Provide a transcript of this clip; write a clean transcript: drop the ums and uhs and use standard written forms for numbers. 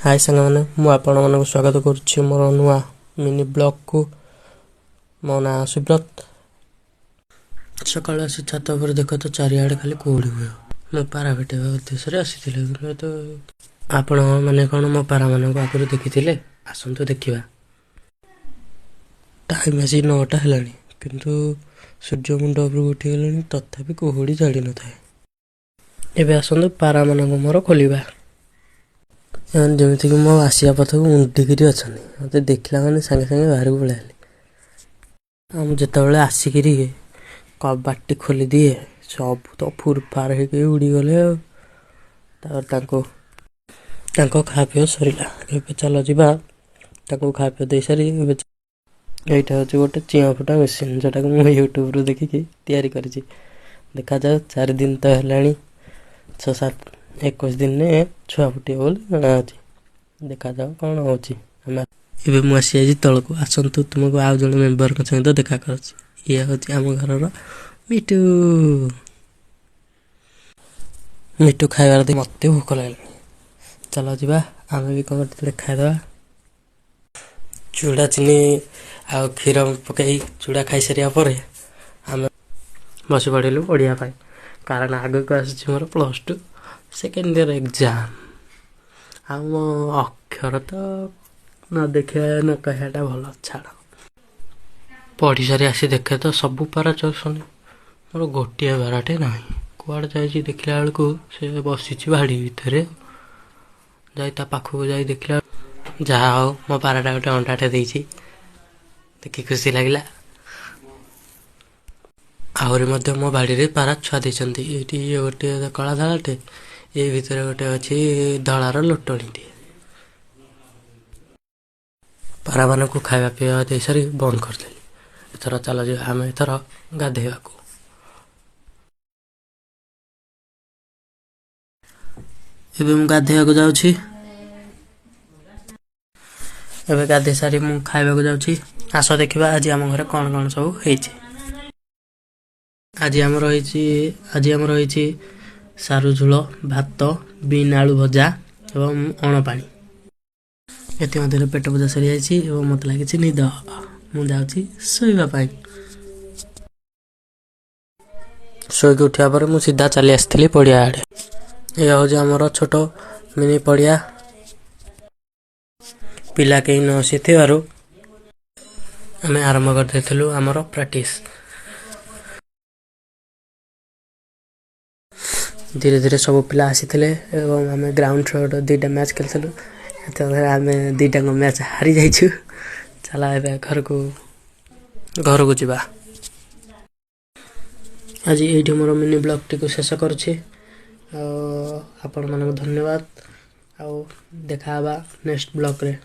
हाय सांगने मुझे स्वागत करुच्ची मोर नुआ मिनी ब्लॉग को। मो ना सुब्रत। सकाल आसी छात पर देख तो चारिआडे खाली कुहुड़ी हुए। मो पारा भेटेवा उद्देश्य आसी तो आपण मैंने कौन मो पारा मान आगुरी देखी आसतु देखा। टाइम आसी 9टा है किंतु सूर्य मुंड उपर उठीगले तथापि कुहुड़ी छाड़ी न था। एबे आसतु पारा मान मोर खोलिबा। जमीक मो आसिया पथ को उंटिकी अच्छा मत देखला मैंने सागे सागे बाहर को पलैली। जिते आसिक कबाटी खोली दिए सब तो फुर फार हो उड़ी गले। खा पी सरला चल जा खा पी दे सारी। यहाँ हूँ गोटे चिआ फुटा मेसीन जोटा मुझे यूट्यूब रू देखिकी तैयारी करी। देखा जाओ 4 दिन तो है 6-7-21 दिन ने छुआ फुटे बोली देखा जाओ कौन हो। मुझे तलक आसतु तुमको आउ जो मेम्बर सहित देखा कर। ये हूँ आम घर मिटू मिटू खाइबार दे मत भोक लगे। चलो जा आम भी कौन खाईदे। चूड़ा चीनी आ क्षीर पकई चूड़ा खाई सारे आम बस पड़ेलु पढ़िया कारण आग को आस मोर +2 सेकेंड ईयर एग्जाम। मो अक्षर तो न देखा न कहटा भल छाड़ पढ़ी सारी आसी देखे तो सब पारा चौसन मोर गोटे बाराटे ना कुआड़े जा देखला बेलू से बसी बाड़ी भितर जा पाखक जा देखला जहा हो मो पाराटा गोटे अंडाटे देखी खुशी लगे। आहरी मो बाड़ी पारा छुआ देती ये गोटे कला धଳାटे ये भितर गोटे अच्छी धଳାर लोटणीटे। पारा मान को खावा पीवा दे सारी बंद करदेली। एथर चल जा आम एथर गाधेवा को। गाधेवा को जाऊँ एवं गाधे सारी मु खाइबा को जाऊँ। आस देखा आज आम घर कौन कौन सब है। आज आमर सारू झोल भात बीन आलू भजा एवं अणपाणी ये पेट पूजा सरी जाइए। मत लगी निद मुझे शोवाई शोक उठा पर मु सीधा चली आसती पड़िया आड़े। यह हूँ आमर छोट मिनी पड़िया पिला कहीं न आसी आम आरंभ करदेलु आमर प्रैक्टिस। धीरे धीरे सब पिला आसी आम ग्राउंड फ्लोर 2टा मैच खेलु। आम 2टा मैच हारी जाइछु। चला ए घर को जा। आज ये मोर मिनी ब्लॉग टी को शेष करुच्छे। आपण मानक धन्यवाद। देखा नेक्स्ट ब्लॉग रे।